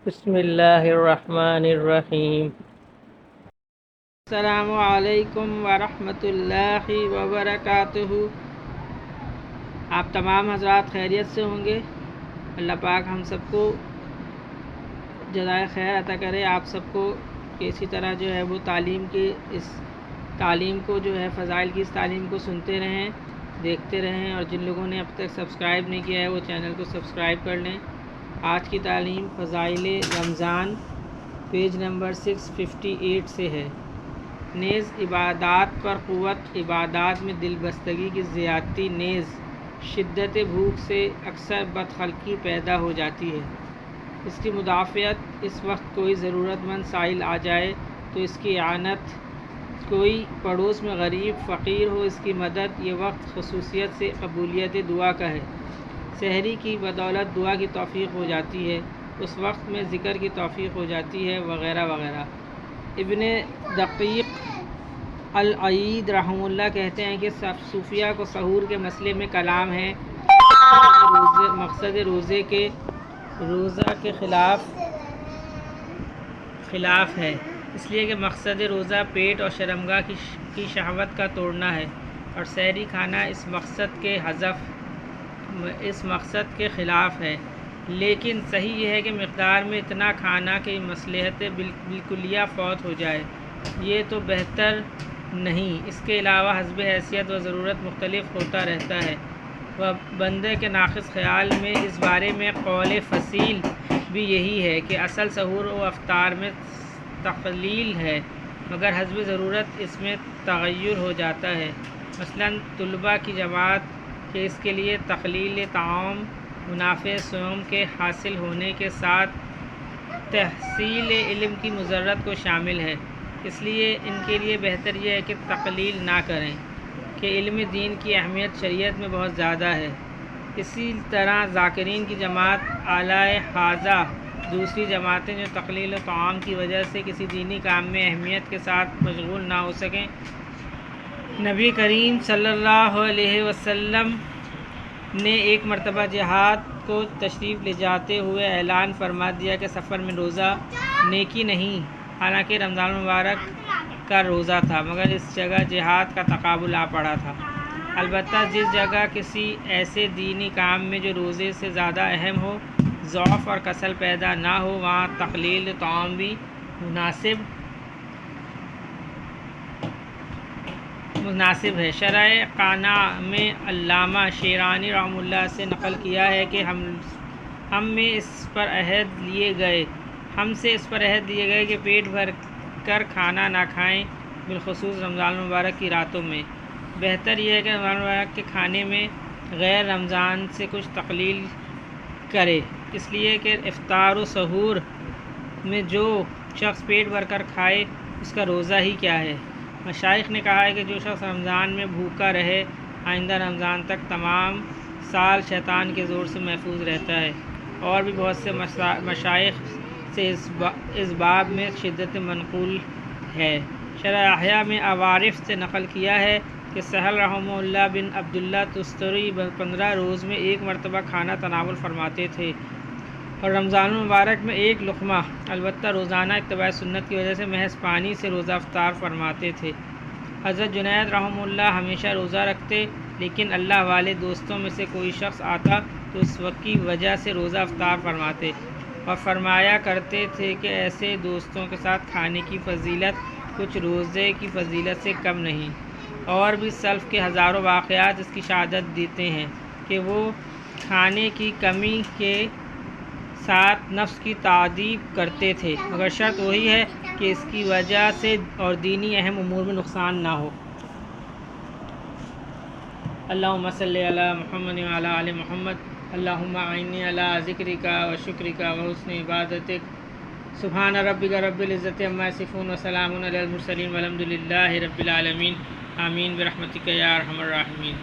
بسم اللہ الرحمن الرحیم۔ السلام علیکم ورحمۃ اللہ وبرکاتہ۔ آپ تمام حضرات خیریت سے ہوں گے۔ اللہ پاک ہم سب کو جزائے خیر عطا کرے، آپ سب کو کہ اسی طرح جو ہے وہ تعلیم کو جو ہے فضائل کی اس تعلیم کو سنتے رہیں، دیکھتے رہیں، اور جن لوگوں نے اب تک سبسکرائب نہیں کیا ہے وہ چینل کو سبسکرائب کر لیں۔ آج کی تعلیم فضائل رمضان پیج نمبر 658 سے ہے۔ نیز عبادات پر قوت، عبادات میں دل بستگی کی زیادتی، نیز شدت بھوک سے اکثر بدخلقی پیدا ہو جاتی ہے۔ اس کی مدافعت، اس وقت کوئی ضرورت مند سائل آ جائے تو اس کی اعانت، کوئی پڑوس میں غریب فقیر ہو اس کی مدد، یہ وقت خصوصیت سے قبولیت دعا کا ہے۔ سحری کی بدولت دعا کی توفیق ہو جاتی ہے، اس وقت میں ذکر کی توفیق ہو جاتی ہے، وغیرہ وغیرہ۔ ابن دقیق العید رحمہ اللہ کہتے ہیں کہ صوفیہ کو سحور کے مسئلے میں کلام ہے، مقصد روزہ کے خلاف ہے، اس لیے کہ مقصد روزہ پیٹ اور شرمگاہ کی شہوت کا توڑنا ہے، اور سحری کھانا اس مقصد کے خلاف ہے۔ لیکن صحیح یہ ہے کہ مقدار میں اتنا کھانا کہ مصلحت بالکلیہ فوت ہو جائے، یہ تو بہتر نہیں۔ اس کے علاوہ حسب حیثیت و ضرورت مختلف ہوتا رہتا ہے۔ بندے کے ناقص خیال میں اس بارے میں قول فصیل بھی یہی ہے کہ اصل سحور و افطار میں تقلیل ہے، مگر حسب ضرورت اس میں تغیر ہو جاتا ہے۔ مثلاً طلباء کی جماعت کہ اس کے لیے تقلیل طعام منافع صوم کے حاصل ہونے کے ساتھ تحصیل علم کی مضرت کو شامل ہے، اس لیے ان کے لیے بہتر یہ ہے کہ تقلیل نہ کریں کہ علم دین کی اہمیت شریعت میں بہت زیادہ ہے۔ اسی طرح ذاکرین کی جماعت اعلی حاضہ دوسری جماعتیں جو تقلیل طعام کی وجہ سے کسی دینی کام میں اہمیت کے ساتھ مشغول نہ ہو سکیں، نبی کریم صلی اللہ علیہ وسلم نے ایک مرتبہ جہاد کو تشریف لے جاتے ہوئے اعلان فرما دیا کہ سفر میں روزہ نیکی نہیں، حالانکہ رمضان المبارک کا روزہ تھا، مگر اس جگہ جہاد کا تقابل آ پڑا تھا۔ البتہ جس جگہ کسی ایسے دینی کام میں جو روزے سے زیادہ اہم ہو، ضعف اور کسل پیدا نہ ہو، وہاں تقلیل طعام بھی مناسب ہے۔ شرح قناع میں علامہ شیرانی رحمہ اللہ سے نقل کیا ہے کہ ہم سے اس پر عہد لیے گئے کہ پیٹ بھر کر کھانا نہ کھائیں، بالخصوص رمضان المبارک کی راتوں میں۔ بہتر یہ ہے کہ رمضان المبارک کے کھانے میں غیر رمضان سے کچھ تقلیل کرے، اس لیے کہ افطار و سحور میں جو شخص پیٹ بھر کر کھائے اس کا روزہ ہی کیا ہے۔ مشائخ نے کہا ہے کہ جو شخص رمضان میں بھوکا رہے، آئندہ رمضان تک تمام سال شیطان کے زور سے محفوظ رہتا ہے۔ اور بھی بہت سے مشائخ سے اس باب میں شدت منقول ہے۔ شرح احیاء میں عوارف سے نقل کیا ہے کہ سہل رحمہ اللہ بن عبداللہ تستری 15 روز میں ایک مرتبہ کھانا تناول فرماتے تھے، اور رمضان المبارک میں ایک لقمہ، البتہ روزانہ اتباع سنت کی وجہ سے محض پانی سے روزہ افطار فرماتے تھے۔ حضرت جنید رحمہ اللہ ہمیشہ روزہ رکھتے، لیکن اللہ والے دوستوں میں سے کوئی شخص آتا تو اس وقت کی وجہ سے روزہ افطار فرماتے، اور فرمایا کرتے تھے کہ ایسے دوستوں کے ساتھ کھانے کی فضیلت کچھ روزے کی فضیلت سے کم نہیں۔ اور بھی سلف کے ہزاروں واقعات اس کی شہادت دیتے ہیں کہ وہ کھانے کی کمی کے ساتھ نفس کی تعذیب کرتے تھے، مگر شرط وہی ہے کہ اس کی وجہ سے اور دینی اہم امور میں نقصان نہ ہو۔ اللہم صلی علی محمد وعلی آل محمد، اللہم اعنی علی ذکرک و شکرک و حسن عبادتک۔ سبحان ربک رب العزت عما یصفون وسلام علی المرسلین والحمد للہ رب العالمین، آمین برحمتک یا ارحم الراحمین۔